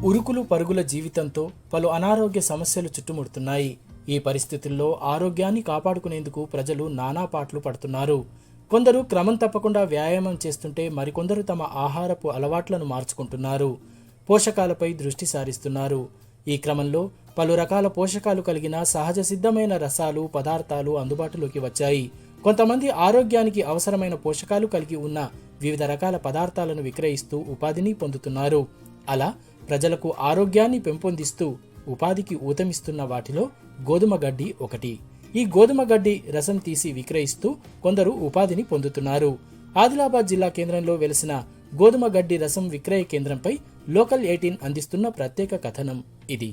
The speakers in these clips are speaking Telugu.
ఉరుకులు పరుగుల జీవితంతో పలు అనారోగ్య సమస్యలు చుట్టుముడుతున్నాయి. ఈ పరిస్థితుల్లో ఆరోగ్యాన్ని కాపాడుకునేందుకు ప్రజలు నానా పాట్లు పడుతున్నారు. కొందరు క్రమం తప్పకుండా వ్యాయామం చేస్తుంటే మరికొందరు తమ ఆహారపు అలవాట్లను మార్చుకుంటున్నారు. పోషకాలపై దృష్టి సారిస్తున్నారు. ఈ క్రమంలో పలు రకాల పోషకాలు కలిగిన సహజ సిద్ధమైన రసాలు, పదార్థాలు అందుబాటులోకి వచ్చాయి. కొంతమంది ఆరోగ్యానికి అవసరమైన పోషకాలు కలిగి ఉన్న వివిధ రకాల పదార్థాలను విక్రయిస్తూ ఉపాధిని పొందుతున్నారు. అలా ప్రజలకు ఆరోగ్యాన్ని పెంపొందిస్తూ ఉపాధికి ఊతమిస్తున్న వాటిలో గోధుమ గడ్డి ఒకటి. ఈ గోధుమ గడ్డి రసం తీసి విక్రయిస్తూ కొందరు ఉపాధిని పొందుతున్నారు. ఆదిలాబాద్ జిల్లా కేంద్రంలో వెలిసిన గోధుమ గడ్డి రసం విక్రయ కేంద్రంపై లోకల్ 18 అందిస్తున్న ప్రత్యేక కథనం ఇది.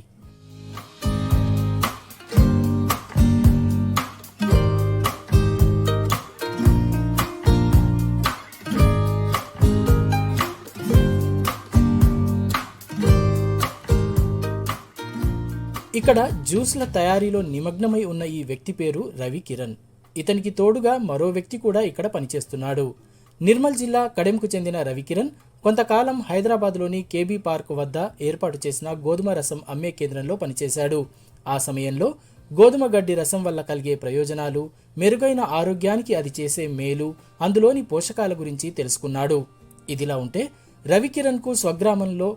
ఇక్కడ జ్యూస్ల తయారీలో నిమగ్నమై ఉన్న ఈ వ్యక్తి పేరు రవి కిరణ్. ఇతనికి తోడుగా మరో వ్యక్తి కూడా ఇక్కడ పనిచేస్తున్నాడు. నిర్మల్ జిల్లా కడెంకు చెందిన రవి కిరణ్ కొంతకాలం హైదరాబాద్లోని కేబీ పార్క్ వద్ద ఏర్పాటు చేసిన గోధుమ రసం అమ్మే కేంద్రంలో పనిచేశాడు. ఆ సమయంలో గోధుమ గడ్డి రసం వల్ల కలిగే ప్రయోజనాలు, మెరుగైన ఆరోగ్యానికి అది చేసే మేలు, అందులోని పోషకాల గురించి తెలుసుకున్నాడు. ఇదిలా ఉంటే రవి కిరణ్కు స్వగ్రామంలో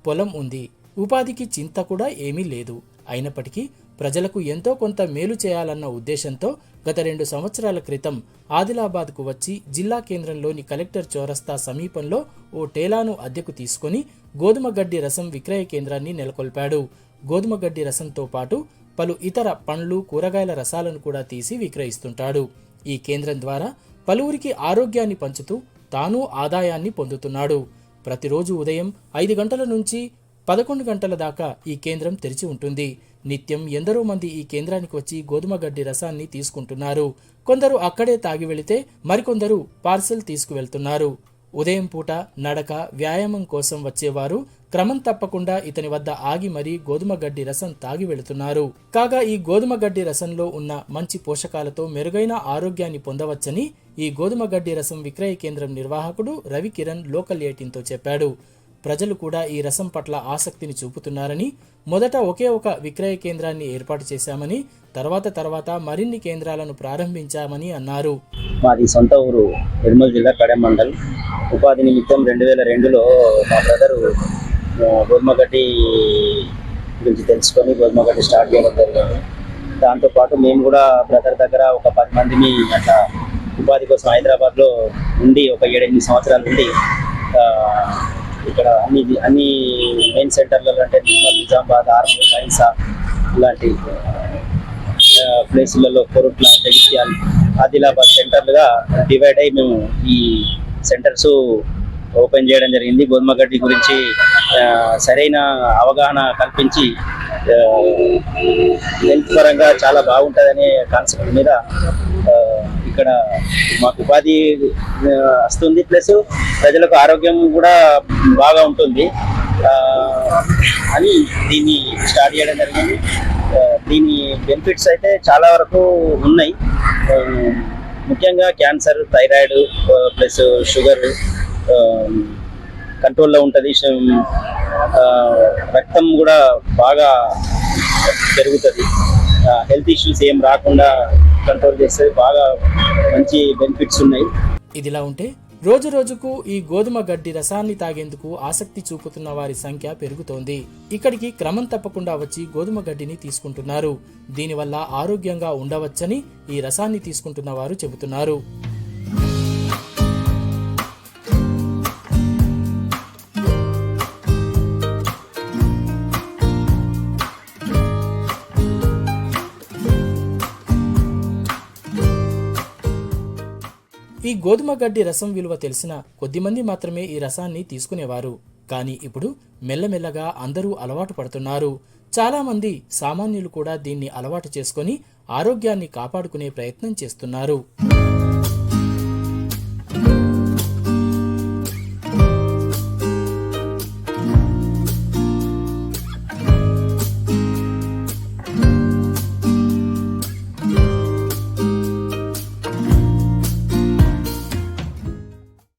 పొలం ఉంది. ఉపాధికి చింత కూడా ఏమీ లేదు. అయినప్పటికీ ప్రజలకు ఎంతో కొంత మేలు చేయాలన్న ఉద్దేశంతో గత 2 సంవత్సరాల క్రితం ఆదిలాబాద్కు వచ్చి జిల్లా కేంద్రంలోని కలెక్టర్ చౌరస్తా సమీపంలో ఓ టేలాను అద్దెకు తీసుకుని గోధుమ గడ్డి రసం విక్రయ కేంద్రాన్ని నెలకొల్పాడు. గోధుమ గడ్డి రసంతో పాటు పలు ఇతర పండ్లు, కూరగాయల రసాలను కూడా తీసి విక్రయిస్తుంటాడు. ఈ కేంద్రం ద్వారా పలువురికి ఆరోగ్యాన్ని పంచుతూ తాను ఆదాయాన్ని పొందుతున్నాడు. ప్రతిరోజు ఉదయం 5 గంటల నుంచి 11 గంటల దాకా ఈ కేంద్రం తెరిచి ఉంటుంది. నిత్యం ఎందరో మంది ఈ కేంద్రానికి వచ్చి గోధుమ గడ్డి రసాన్ని తీసుకుంటున్నారు. కొందరు అక్కడే తాగి వెళితే మరికొందరు పార్సెల్ తీసుకువెళ్తున్నారు. ఉదయం పూట నడక, వ్యాయామం కోసం వచ్చేవారు క్రమం తప్పకుండా ఇతని వద్ద ఆగి మరీ గోధుమ గడ్డి రసం తాగి వెళుతున్నారు. కాగా ఈ గోధుమ గడ్డి రసంలో ఉన్న మంచి పోషకాలతో మెరుగైన ఆరోగ్యాన్ని పొందవచ్చని ఈ గోధుమ గడ్డి రసం విక్రయ కేంద్రం నిర్వాహకుడు రవి కిరణ్ లోకల్ 18తో చెప్పాడు. ప్రజలు కూడా ఈ రసం పట్ల ఆసక్తిని చూపుతున్నారని, మొదట ఒకే ఒక విక్రయ కేంద్రాన్ని ఏర్పాటు చేశామని, తర్వాత మరిన్ని కేంద్రాలను ప్రారంభించామని అన్నారు. మాది సొంత ఊరు నిర్మల్ జిల్లా కడెం మండల్. ఉపాధి నిమిత్తం 2002లో మా బ్రదరు గోధుమ గడ్డి గురించి తెలుసుకొని గోధుమ గడ్డి స్టార్ట్ చేయడం జరిగింది. దాంతోపాటు మేము కూడా బ్రదర్ దగ్గర ఒక 10 మందిని అట్లా ఉపాధి కోసం హైదరాబాద్లో ఉండి ఒక 7-8 సంవత్సరాలు ఉండి ఇక్కడ అన్ని మెయిన్ సెంటర్లలో అంటే నిర్మల్, నిజామాబాద్, ఆర్మూర్, బైన్సా ఇలాంటి ప్లేసులలో కొరుట్ల, జగిత్యాల, ఆదిలాబాద్ సెంటర్లుగా డివైడ్ అయ్యి మేము ఈ సెంటర్స్ ఓపెన్ చేయడం జరిగింది. గోధుమ గడ్డి గురించి సరైన అవగాహన కల్పించి హెల్త్ పరంగా చాలా బాగుంటుందనే కాన్సెప్ట్ మీద ఇక్కడ మాకు ఉపాధి వస్తుంది, ప్లస్ ప్రజలకు ఆరోగ్యం కూడా బాగా ఉంటుంది అని దీన్ని స్టార్ట్ చేయడం జరిగింది. దీని బెనిఫిట్స్ అయితే చాలా వరకు ఉన్నాయి. ముఖ్యంగా క్యాన్సర్, థైరాయిడ్ ప్లస్ షుగర్ కంట్రోల్లో ఉంటుంది. రక్తం కూడా బాగా పెరుగుతుంది. హెల్త్ ఇష్యూస్ ఏం రాకుండా కంట్రోల్ చేస్తే బాగా మంచి బెనిఫిట్స్ ఉన్నాయి. ఇదిలా ఉంటే రోజు రోజుకు ఈ గోధుమ గడ్డి రసాన్ని తాగేందుకు ఆసక్తి చూపుతున్న వారి సంఖ్య పెరుగుతోంది. ఇక్కడికి క్రమం తప్పకుండా వచ్చి గోధుమ గడ్డిని తీసుకుంటున్నారు. దీనివల్ల ఆరోగ్యంగా ఉండవచ్చని ఈ రసాన్ని తీసుకుంటున్న వారు చెబుతున్నారు. ఈ గోధుమ గడ్డి రసం విలువ తెలిసిన కొద్దిమంది మాత్రమే ఈ రసాన్ని తీసుకునేవారు. కానీ ఇప్పుడు మెల్లమెల్లగా అందరూ అలవాటు పడుతున్నారు. చాలా మంది సామాన్యులు కూడా దీన్ని అలవాటు చేసుకొని ఆరోగ్యాన్ని కాపాడుకునే ప్రయత్నం చేస్తున్నారు.